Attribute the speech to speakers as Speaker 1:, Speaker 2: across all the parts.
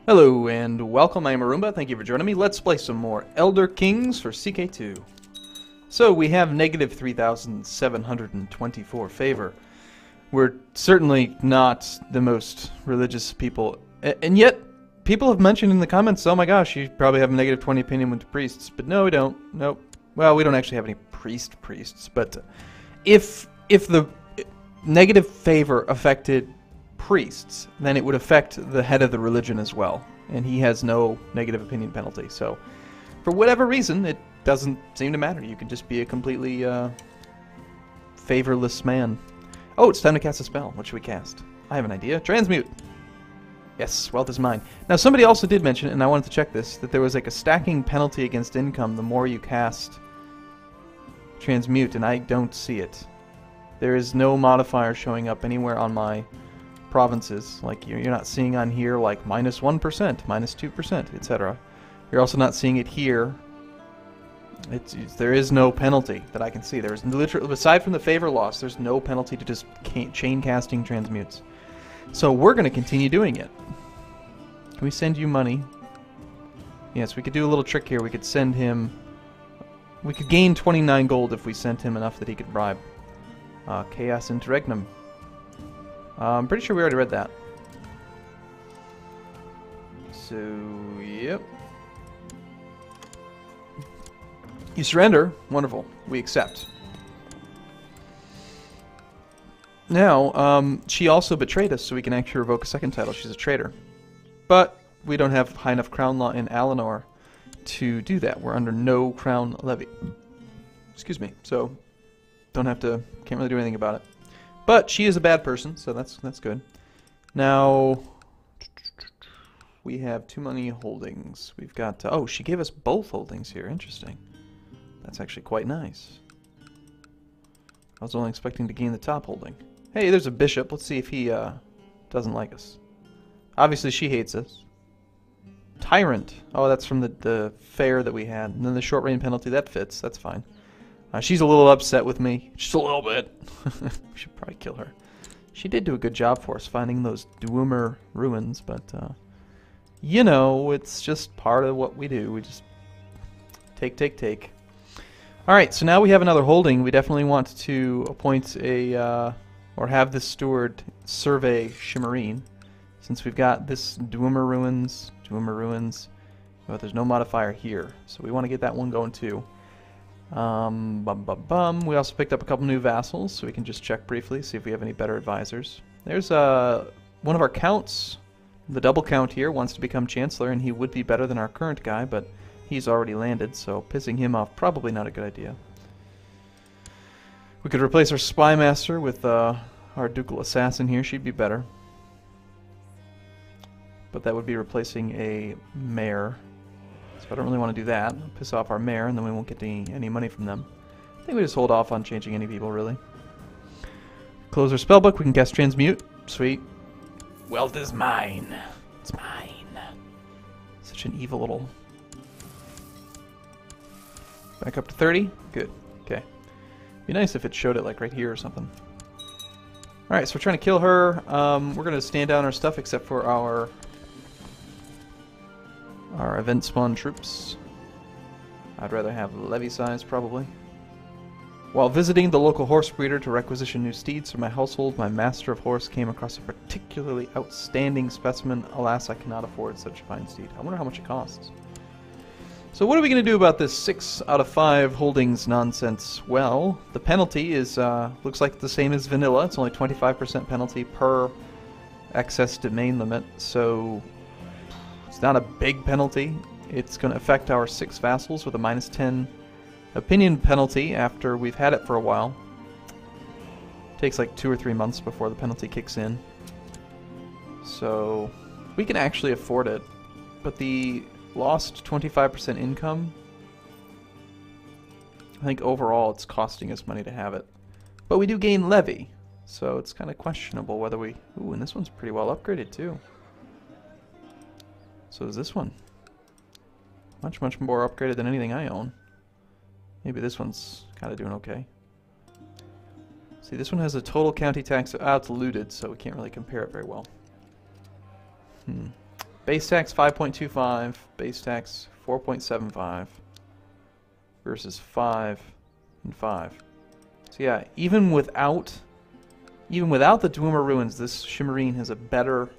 Speaker 1: Hello and welcome, I am Arumba, thank you for joining me. Let's play some more Elder Kings for CK2. So we have negative 3,724 favor. We're certainly not the most religious people, and yet people have mentioned in the comments, oh my gosh, you probably have a negative 20 opinion with the priests, but no we don't, nope. Well, we don't actually have any priests, but if the negative favor affected priests, then it would affect the head of the religion as well, and he has no negative opinion penalty. So for whatever reason, it doesn't seem to matter. You can just be a completely favorless man. Oh, it's time to cast a spell. What should we cast? I have an idea. Transmute. Yes, wealth is mine. Now somebody also did mention, and I wanted to check this, that there was like a stacking penalty against income the more you cast transmute, and I don't see it. There is no modifier showing up anywhere on my provinces. Like you're not seeing on here like -1%, -2%, etc. You're also not seeing it here. There is no penalty that I can see. There's literally, aside from the favor loss, there's no penalty to just chain casting transmutes. So we're going to continue doing it. Can we send you money? Yes, we could do a little trick here. We could send him. We could gain 29 gold if we sent him enough that he could bribe. Chaos Interregnum. I'm pretty sure we already read that. So, yep. You surrender. Wonderful. We accept. Now, she also betrayed us, so we can actually revoke a second title. She's a traitor. But we don't have high enough crown law in Alinor to do that. We're under no crown levy. Excuse me. So, can't really do anything about it. But she is a bad person, so that's good. Now, we have too many holdings. We've got... oh, she gave us both holdings here. Interesting. That's actually quite nice. I was only expecting to gain the top holding. Hey, there's a bishop. Let's see if he doesn't like us. Obviously, she hates us. Tyrant. Oh, that's from the fair that we had. And then the short range penalty, that fits. That's fine. She's a little upset with me. Just a little bit. We should probably kill her. She did do a good job for us finding those Dwemer ruins, but, you know, it's just part of what we do. We just take. Alright, so now we have another holding. We definitely want to appoint a, or have this steward survey Shimmerine, since we've got this Dwemer ruins, but there's no modifier here. So we want to get that one going too. We also picked up a couple new vassals, so we can just check briefly, see if we have any better advisors. There's one of our counts, the double count here, wants to become chancellor, and he would be better than our current guy, but he's already landed, so pissing him off probably not a good idea. We could replace our spy master with our ducal assassin here. She'd be better, but that would be replacing a mayor. So I don't really want to do that. I'll piss off our mayor, and then we won't get any money from them. I think we just hold off on changing any people, really. Close our spellbook. We can cast Transmute. Sweet. Wealth is mine. It's mine. Such an evil little... Back up to 30. Good. Okay. Be nice if it showed it, like, right here or something. Alright, so we're trying to kill her. We're going to stand down our stuff except for our event spawn troops. I'd rather have levy size, probably. While visiting the local horse breeder to requisition new steeds for my household, my master of horse came across a particularly outstanding specimen. Alas, I cannot afford such a fine steed. I wonder how much it costs. So what are we going to do about this 6 out of 5 holdings nonsense? Well, the penalty is looks like the same as vanilla. It's only 25% penalty per excess domain limit, so it's not a big penalty. It's going to affect our 6 vassals with a -10 opinion penalty after we've had it for a while. Takes like 2 or 3 months before the penalty kicks in. So we can actually afford it, but the lost 25% income, I think overall it's costing us money to have it. But we do gain levy, so it's kind of questionable whether we... Ooh, and this one's pretty well upgraded too. So is this one. Much more upgraded than anything I own. Maybe this one's kind of doing okay. See, this one has a total county tax. It's looted, so we can't really compare it very well. Base tax 5.25, base tax 4.75 versus 5 and 5. So yeah, even without the Dwemer Ruins, this Shimmerine has a better...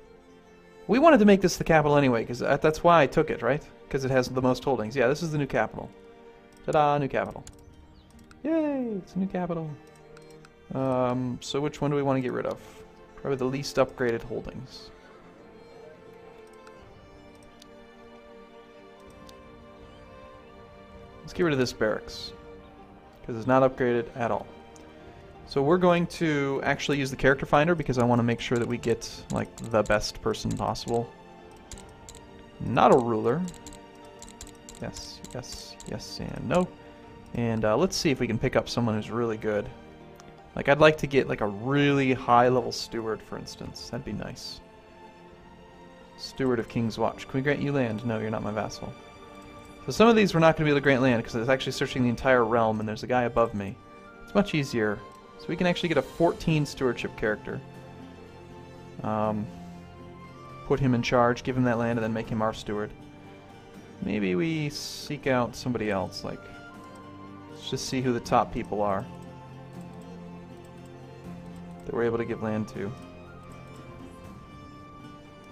Speaker 1: We wanted to make this the capital anyway, because that's why I took it, right? Because it has the most holdings. Yeah, this is the new capital. Ta-da, new capital. Yay, it's a new capital. So which one do we want to get rid of? Probably the least upgraded holdings. Let's get rid of this barracks, because it's not upgraded at all. So we're going to actually use the character finder because I want to make sure that we get like the best person possible. Not a ruler. Yes, yes, yes, and no. And let's see if we can pick up someone who's really good. Like I'd like to get like a really high level steward, for instance. That'd be nice. Steward of King's Watch. Can we grant you land? No, you're not my vassal. So some of these we're not going to be able to grant land because it's actually searching the entire realm and there's a guy above me. It's much easier. So we can actually get a 14 stewardship character. Put him in charge, give him that land, and then make him our steward. Maybe we seek out somebody else. Like, let's just see who the top people are that we're able to give land to.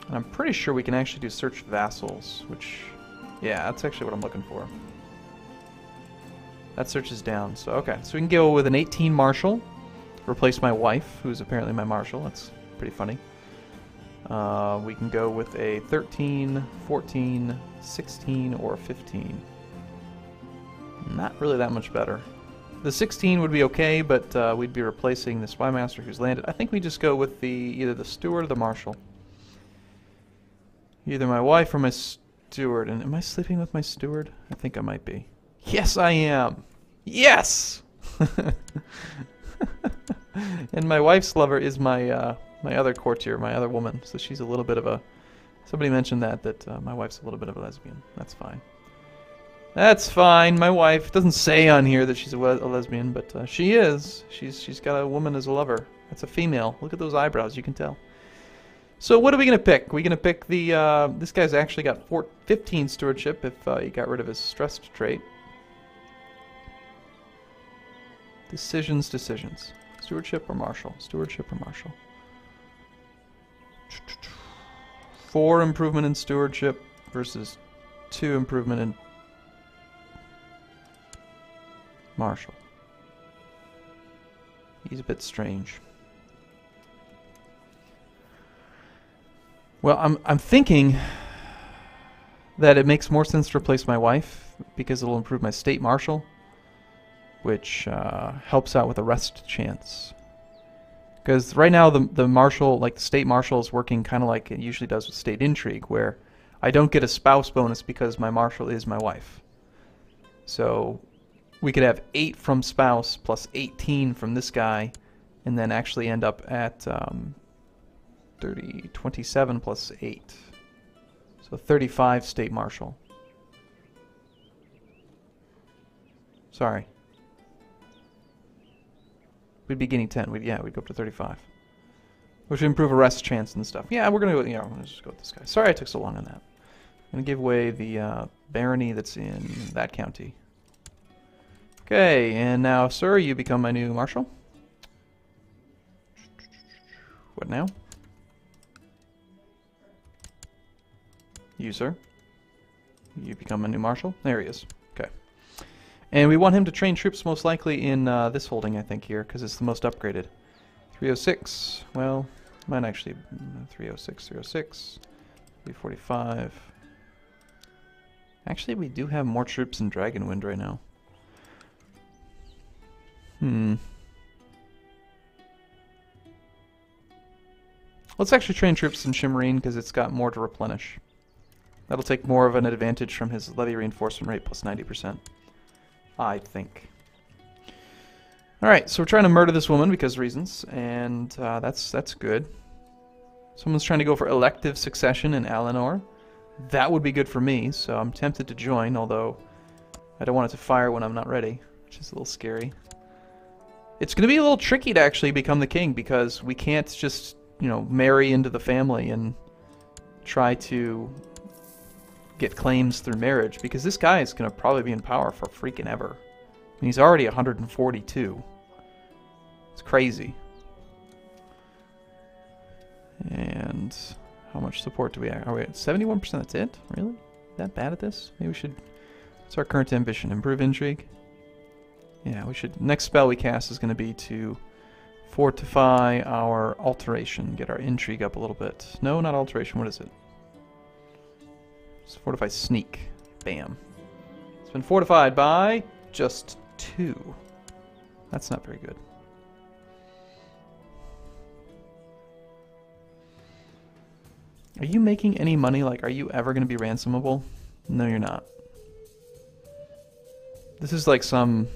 Speaker 1: And I'm pretty sure we can actually do search vassals, which... Yeah, that's actually what I'm looking for. That search is down, so okay. So we can go with an 18 marshal, replace my wife, who's apparently my marshal. That's pretty funny. We can go with a 13, 14, 16, or 15. Not really that much better. The 16 would be okay, but we'd be replacing the spy master who's landed. I think we just go with either the steward or the marshal. Either my wife or my steward. And am I sleeping with my steward? I think I might be. Yes, I am. Yes! And my wife's lover is my my other courtier, my other woman. So she's a little bit of a... Somebody mentioned that my wife's a little bit of a lesbian. That's fine. That's fine. My wife doesn't say on here that she's a lesbian, but she is. She's got a woman as a lover. That's a female. Look at those eyebrows. You can tell. So what are we going to pick? We're going to pick the... this guy's actually got 15 stewardship if he got rid of his stressed trait. Decisions. Stewardship or marshal? Stewardship or marshal? 4 improvement in stewardship versus 2 improvement in marshal. He's a bit strange. Well, I'm thinking that it makes more sense to replace my wife because it'll improve my state marshal, which helps out with a rest chance. Because right now the marshal, like the state marshal, is working kind of like it usually does with state intrigue, where I don't get a spouse bonus because my marshal is my wife. So we could have 8 from spouse plus 18 from this guy, and then actually end up at 27 plus 8. So 35 state marshal. Sorry. We'd be getting 10. We'd go up to 35. Which would improve arrest chance and stuff. Yeah, we're going to go, we're going to just go with this guy. Sorry I took so long on that. I'm going to give away the barony that's in that county. Okay, and now, sir, you become my new marshal. What now? You, sir. You become a new marshal. There he is. Okay. And we want him to train troops most likely in this holding, I think, here, because it's the most upgraded. 306. Well, might actually... 306, 306. 345. Actually, we do have more troops in Dragonwind right now. Let's actually train troops in Shimmerine because it's got more to replenish. That'll take more of an advantage from his levy reinforcement rate plus 90%. I think. Alright, so we're trying to murder this woman because reasons, and that's good. Someone's trying to go for elective succession in Alinor. That would be good for me, so I'm tempted to join, although I don't want it to fire when I'm not ready, which is a little scary. It's going to be a little tricky to actually become the king because we can't just, marry into the family and try to get claims through marriage, because this guy is going to probably be in power for freaking ever. I mean, he's already 142. It's crazy. And how much support do we have? Are we at 71%? That's it? Really? That bad at this? Maybe we should... What's our current ambition? Improve intrigue? Yeah, we should... Next spell we cast is going to be to fortify our alteration. Get our intrigue up a little bit. No, not alteration. What is it? It's fortify sneak. Bam. It's been fortified by just 2. That's not very good. Are you making any money? Like, are you ever going to be ransomable? No, you're not. This is like some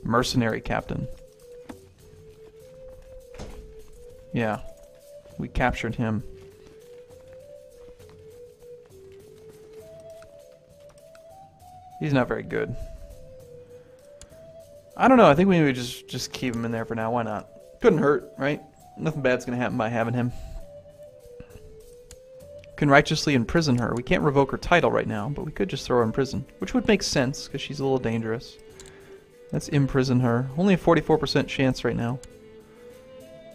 Speaker 1: mercenary captain. Yeah. We captured him. He's not very good. I don't know. I think we would just keep him in there for now. Why not? Couldn't hurt, right? Nothing bad's going to happen by having him. Can righteously imprison her. We can't revoke her title right now, but we could just throw her in prison, which would make sense because she's a little dangerous. Let's imprison her. Only a 44% chance right now,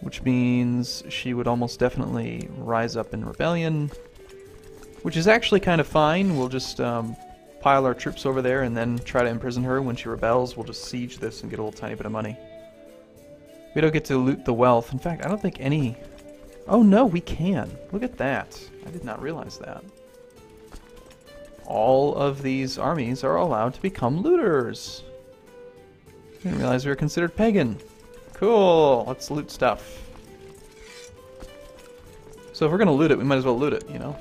Speaker 1: which means she would almost definitely rise up in rebellion, which is actually kind of fine. We'll just pile our troops over there and then try to imprison her. When she rebels, we'll just siege this and get a little tiny bit of money. We don't get to loot the wealth. In fact, I don't think any... Oh no, we can. Look at that. I did not realize that. All of these armies are allowed to become looters. I didn't realize we were considered pagan. Cool. Let's loot stuff. So if we're going to loot it, we might as well loot it, you know?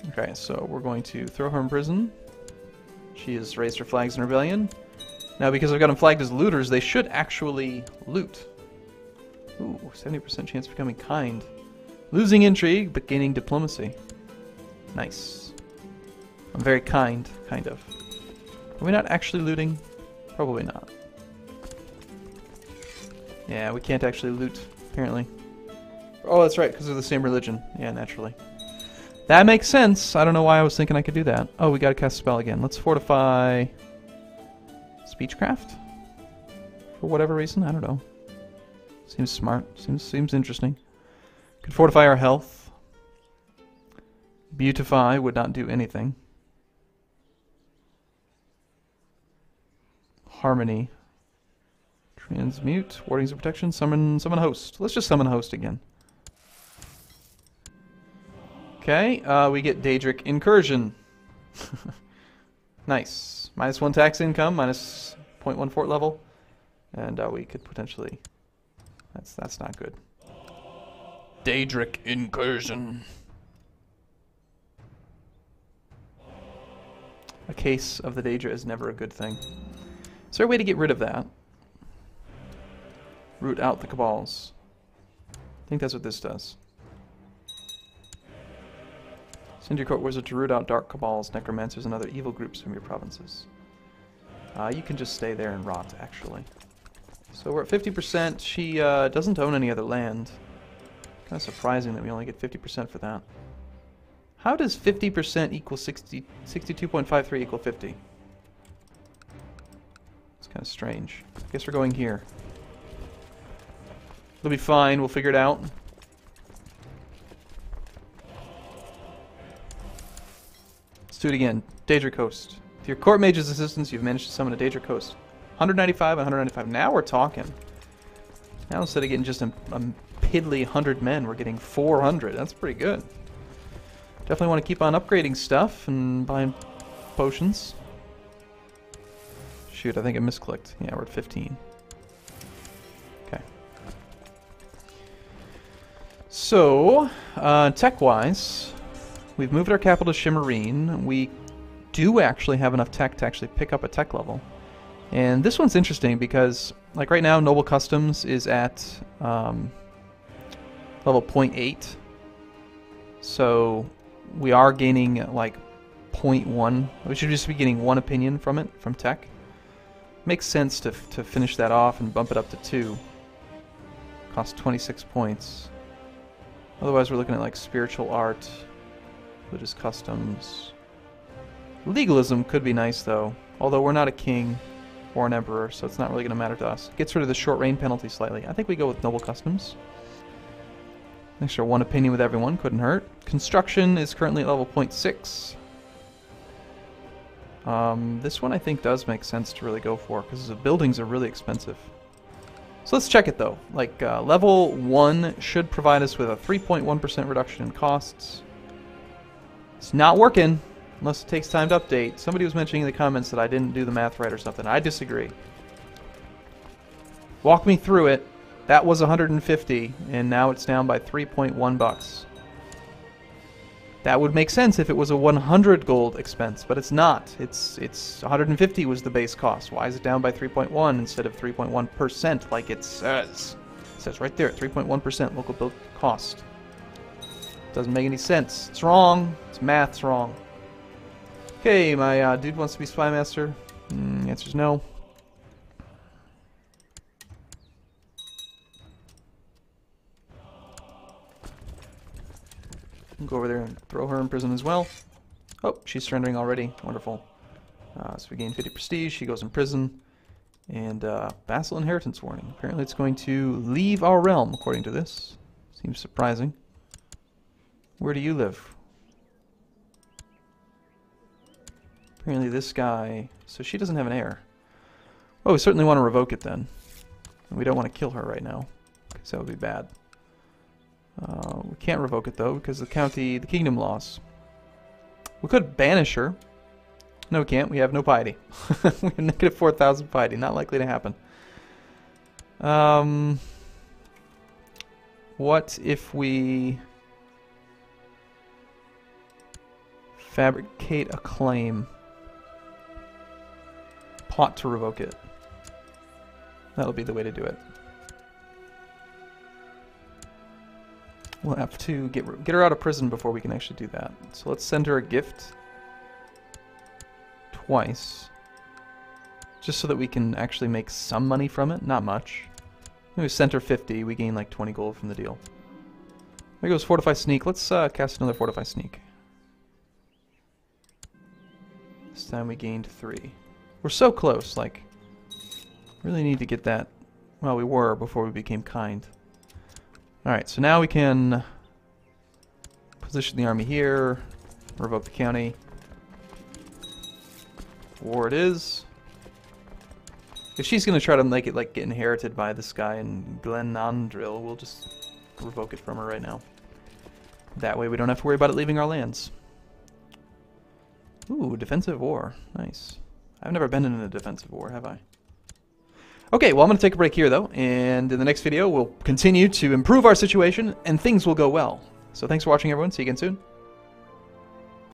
Speaker 1: Okay, so we're going to throw her in prison. She has raised her flags in rebellion. Now, because I've got them flagged as looters, they should actually loot. Ooh, 70% chance of becoming kind. Losing intrigue, but gaining diplomacy. Nice. I'm very kind, kind of. Are we not actually looting? Probably not. Yeah, we can't actually loot, apparently. Oh, that's right, because they're the same religion. Yeah, naturally. That makes sense. I don't know why I was thinking I could do that. Oh, we gotta cast a spell again. Let's fortify... Speechcraft? For whatever reason, I don't know. Seems smart. Seems interesting. Could fortify our health. Beautify would not do anything. Harmony. Transmute. Wardings of protection. Summon host. Let's just summon host again. Okay. We get Daedric Incursion. Nice. -1 tax income. -0.1 fort level. And we could potentially... That's not good. Daedric Incursion. A case of the Daedra is never a good thing. Is there a way to get rid of that? Root out the cabals. I think that's what this does. Send your court wizard to root out dark cabals, necromancers, and other evil groups from your provinces. You can just stay there and rot, actually. So we're at 50%. She doesn't own any other land. Kind of surprising that we only get 50% for that. How does 50% equal 62.53 equal 50? It's kind of strange. I guess we're going here. It'll be fine. We'll figure it out. Let's do it again. Daedric Host. With your court mage's assistance, you've managed to summon a Daedric Host. 195 and 195. Now we're talking. Now instead of getting just a piddly 100 men, we're getting 400. That's pretty good. Definitely want to keep on upgrading stuff and buying potions. Shoot, I think I misclicked. Yeah, we're at 15. Okay. So, tech-wise, we've moved our capital to Shimmerine. We do actually have enough tech to actually pick up a tech level. And this one's interesting because, like right now, Noble Customs is at level 0.8. So we are gaining like 0.1. We should just be getting 1 opinion from it, from tech. Makes sense to finish that off and bump it up to 2. Costs 26 points. Otherwise, we're looking at like spiritual art, religious customs. Legalism could be nice though, although we're not a king or an emperor, so it's not really going to matter to us. Gets rid of the short reign penalty slightly. I think we go with noble customs. Make sure one opinion with everyone, couldn't hurt. Construction is currently at level 0.6. This one I think does make sense to really go for, because the buildings are really expensive. So let's check it though. Like, level 1 should provide us with a 3.1% reduction in costs. It's not working, unless it takes time to update. Somebody was mentioning in the comments that I didn't do the math right or something. I disagree. Walk me through it. That was 150, and now it's down by 3.1 bucks. That would make sense if it was a 100 gold expense, but it's not. It's 150 was the base cost. Why is it down by 3.1 instead of 3.1% like it says? It says right there, 3.1% local build cost. Doesn't make any sense. It's wrong. It's math's wrong. Okay, my dude wants to be spy master. Answer's no. Go over there and throw her in prison as well. Oh, she's surrendering already. Wonderful. So we gain 50 prestige. She goes in prison. And vassal inheritance warning. Apparently it's going to leave our realm, according to this. Seems surprising. Where do you live? Apparently this guy... So she doesn't have an heir. Oh, we certainly want to revoke it then. And we don't want to kill her right now, because that would be bad. We can't revoke it though, because the kingdom loss. We could banish her. No, we can't. We have no piety. We have negative 4,000 piety. Not likely to happen. What if we fabricate a claim? Plot to revoke it. That'll be the way to do it. We'll have to get her out of prison before we can actually do that. So let's send her a gift twice, just so that we can actually make some money from it. Not much. We sent her 50. We gain like 20 gold from the deal. There goes Fortify Sneak. Let's cast another Fortify Sneak. This time we gained 3. We're so close. Like, really need to get that. Well, we were before we became kind. Alright, so now we can position the army here, revoke the county. War it is. If she's going to try to make it like get inherited by this guy in Glenandril, we'll just revoke it from her right now. That way we don't have to worry about it leaving our lands. Ooh, defensive war. Nice. I've never been in a defensive war, have I? Okay, well I'm going to take a break here though, and in the next video we'll continue to improve our situation and things will go well. So thanks for watching everyone, see you again soon.